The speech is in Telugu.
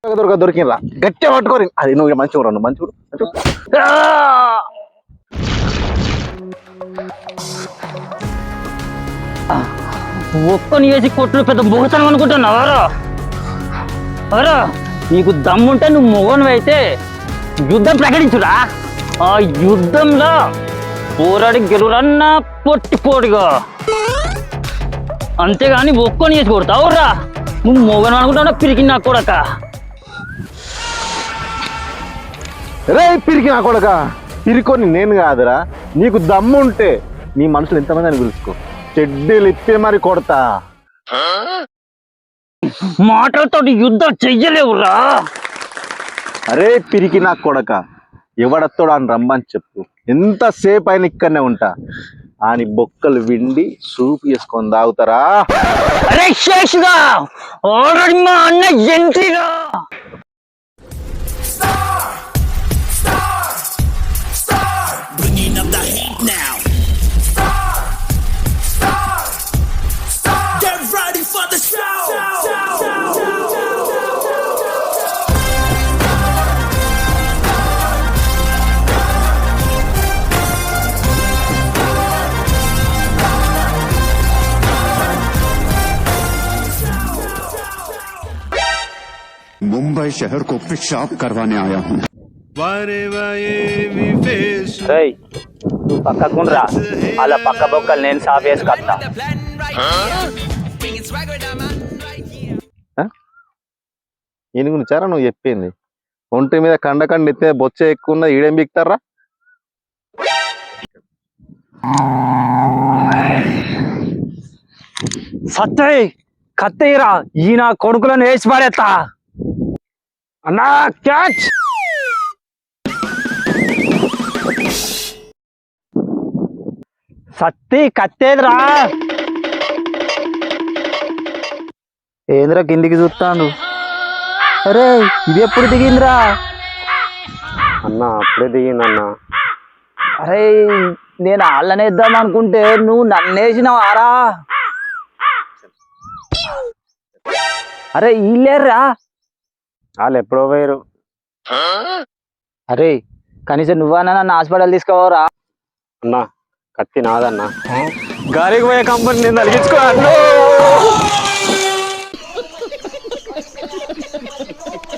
దొరికినరా గట్టిగా పట్టుకోరి. అది నువ్వు మంచిగా రండి మంచిగా ఒక్కని వేసి కొట్టుడు పెద్ద బోగతనం అనుకుంటున్నావారా? అవరా నీకు దమ్ముంటే నువ్వు మొగను అయితే యుద్ధం ప్రకటించురా. ఆ యుద్ధంలో పోరాడి గెలురన్నా పొట్టిపోటుగా, అంతేగాని ఒక్కని వేసి కొడతావురా. నువ్వు మొగను అనుకుంటున్నా పిరికి నా కొడక. రే పిరికి నా కొడక, పిరికొని నేను కాదురా. నీకు దమ్ము ఉంటే నీ మనుషులు ఎంతమంది అని పిలుచుకో, చెడ్డీలు ఇప్పి మరి కొడతా. మాటలతో యుద్ధం చెయ్యలేవురా. అరే పిరికి నా కొడక, ఎవడత్తోడు అని రమ్మని చెప్పు. ఎంతసేపు అయినా ఇక్కడనే ఉంటా. అని బొక్కలు విండి సూప్ చేసుకొని తాగుతారా? అరే శేషుగా ఆల్రెడీ మా అన్న ఎంట్రీగా. मुंबई शहर को पेशाब करवाने आया हूँ। నువ్వు పక్కకుండ్రా, అలా పక్క బొక్కలు నేను సాఫ్ చేసుకొస్తా. ఈయన చారా నువ్వు చెప్పింది. ఒంటి మీద కండ ఎత్తే బొచ్చ ఎక్కువ ఉన్నది, ఈడేం బిక్తారా? సత్తయ్ కత్తయ్యరా, ఈయన కొడుకులను వేసి పడేస్తా. అన్నా క్యాచ్. సత్తి కత్తేదిరా. ఏంద్రా కిందికి చూస్తాను? అరే ఇది ఎప్పుడు దిగిందిరా? అన్న అప్పుడే దిగిందన్నా. అరే నేను వాళ్ళనే ఇద్దాం అనుకుంటే నువ్వు నన్నేసినావారా? అరే వీళ్ళేర్రా, వాళ్ళు ఎప్పుడో పోయారు. అరే కనీసం నువ్వన్నా నన్ను హాస్పిటల్ తీసుకోవరా? అన్నా కత్తి నాదన్నా, గాలికి పోయే కంపెనీ నేను తలిగించుకో.